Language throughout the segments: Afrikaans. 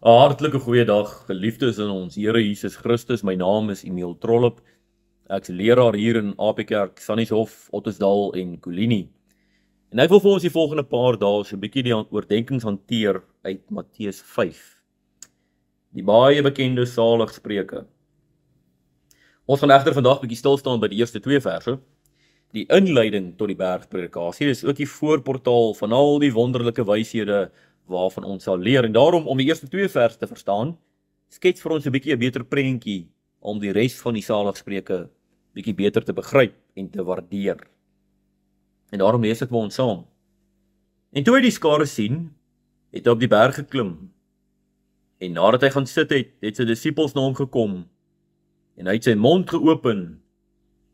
Hartlike goeiedag, geliefdes in ons Here Jesus Christus. My naam is Emiel Trollop. Ek's leraar hier in AP-Kerk, Sannieshof, Ottesdal en Kolini. En ek wil vir ons die volgende paar dae so 'n bietjie die oordeenkings hanteer uit Matteus 5. Die baie bekende saligspreuke. Ons gaan egter vandag bietjie stil staan by die eerste 2 verse. Die inleiding tot die bergpredikasie is ook die voorportaal van al die wonderlike wyshede waarvan ons sal leer. En daarom, om die eerste 2 verse te verstaan, skets vir ons 'n bietjie 'n beter prentjie om die res van die saligspreuke bietjie beter te begryp en te waardeer. En daarom lees ek vir ons saam. En toe hy die skare sien, het hy op die berg geklim. En nadat hy gaan sit het sy disippels na hom gekom. En hy het sy mond geopen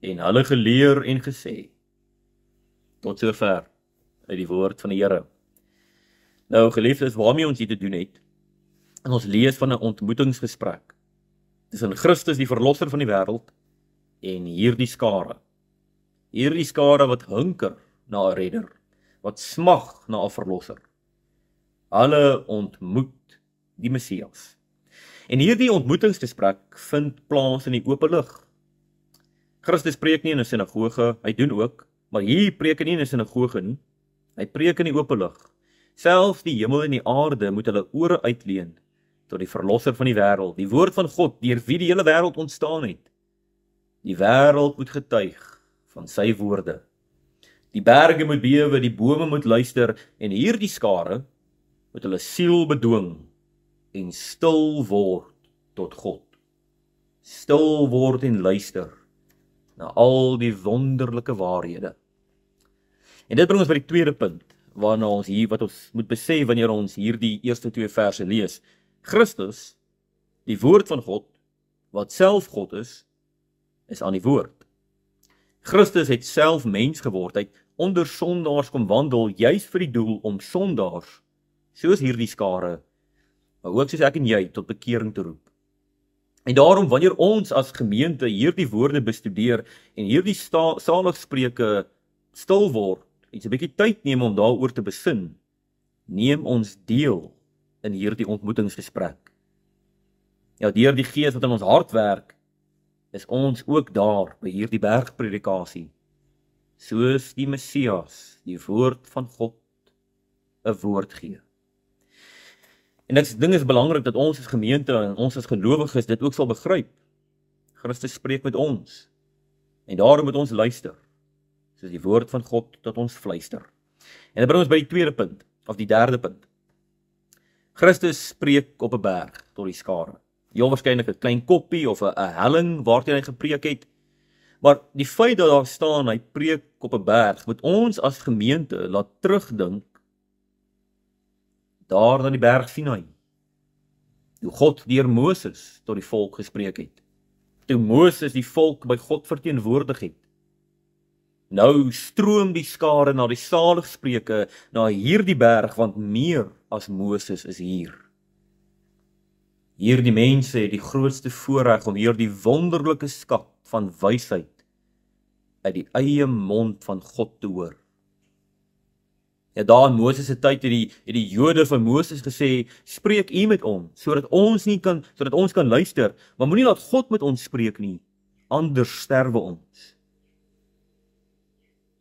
en hulle geleer en gesê. Tot sover uit die woord van die Here. Nou, geliefdes, waarmee ons hier te doen het, en ons lees van 'n ontmoetingsgesprek tussen Christus, die verlosser van die wêreld, en hierdie skare. Hierdie skare wat hunker na 'n redder, wat smag na 'n verlosser. Hulle ontmoet die Messias. En hierdie ontmoetingsgesprek vind plaas in die oop lig. Christus preek nie in 'n sinagoge, hy doen ook, maar hier preek hy nie in 'n sinagoge nie. Hy preek in die oop lig. Selfs die hemel en die aarde moet hulle ore uitleen tot die verlosser van die wêreld, die woord van God, deur wie die hele wêreld ontstaan het. Die wêreld moet getuig van sy woorde. Die berge moet bewe, die bome moet luister, en hierdie skare moet hulle siel bedwing en stil word tot God. Stil word en luister na al die wonderlike waarhede. En dit bring ons by die tweede punt, waarna ons hier, wat ons moet besef wanneer ons hierdie eerste 2 verse lees. Christus, die woord van God, wat self God is aan die woord. Christus het self mens geword, hy het onder sondaars kom wandel, juis vir die doel om sondaars, soos hierdie skare, maar ook soos ek en jy, tot bekering te roep. En daarom, wanneer ons as gemeente hierdie woorde bestudeer, en hierdie saligspreuke stil word, en 'n bietjie tyd neem om daaroor te besin, neem ons deel in hierdie ontmoetingsgesprek. Ja, deur die Gees wat in ons hart werk, is ons ook daar by hierdie bergpredikasie, soos die Messias, die woord van God, 'n woord gee. En dit ding is belangrik dat ons as gemeente en ons as gelowiges dit ook sal begryp. Christus spreek met ons, en daarom moet ons luister, soos die woord van God tot ons fluister. En dit bring ons by die tweede punt, of die derde punt. Christus spreek op 'n berg tot die skare. Heel waarskynlik 'n klein koppie of 'n helling waarteen hy gepreek het. Maar die feit dat daar staan hy preek op 'n berg, moet ons as gemeente laat terugdink daar na die berg Sinai. Toe God deur Moses tot die volk gespreek het. Toe Moses die volk by God verteenwoordig het. Nou stroom die skare na die saligspreuke, na hierdie berg, want meer as Moses is hier. Hierdie mense het die grootste voorreg om hierdie wonderlike skat van wysheid uit die eie mond van God te hoor. Ja, daar in Moses se tyd het die Jode van Moses gesê, spreek u met ons, sodat ons kan luister, maar moenie laat God met ons spreek nie, anders sterwe ons.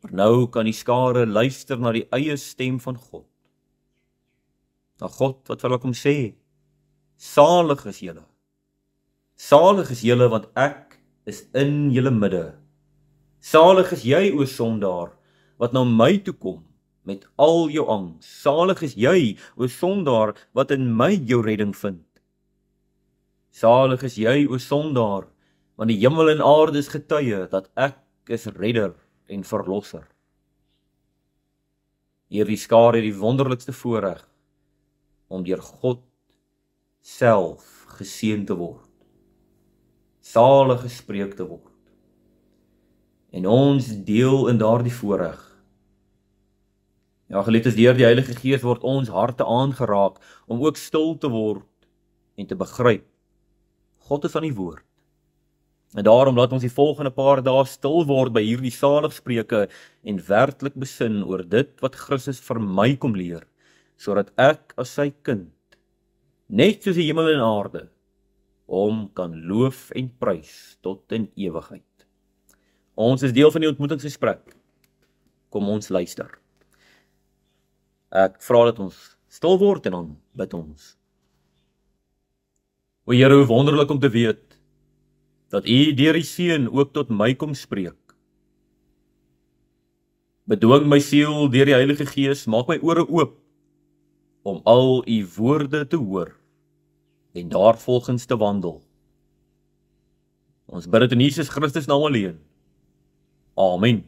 Maar nou kan die skare luister na die eie stem van God. Na God wat vir hulle kom sê, salig is julle. Salig is julle, want ek is in julle midde. Salig is jy, o sondaar, wat na my toe kom met al jou angs. Salig is jy, o sondaar, wat in my jou redding vind. Salig is jy, o sondaar, want die hemel en aarde is getuie dat ek is redder en verlosser. Hierdie skare het die wonderlikste voorreg om deur God self geseën te word, salig gespreek te word. En ons deel in daardie voorreg. Ja, geliefdes, deur die Heilige Gees word ons harte aangeraak om ook stil te word en te begryp. God is aan die woord. En daarom laat ons die volgende paar dae stil word by hierdie saligspreuke en werklik besin oor dit wat Christus vir my kom leer, sodat ek as sy kind net soos die hemel en aarde, hom kan loof en prys tot in ewigheid. Ons is deel van die ontmoetingsgesprek. Kom ons luister. Ek vra dat ons stil word en dan bid ons. O Here, hoe wonderlik om te weet dat U deur die Seun ook tot my kom spreek. Bedwing my siel deur die Heilige Gees, maak my ore oop om al U woorde te hoor en daarvolgens te wandel. Ons bid dit in Jesus Christus naam alleen. Amen.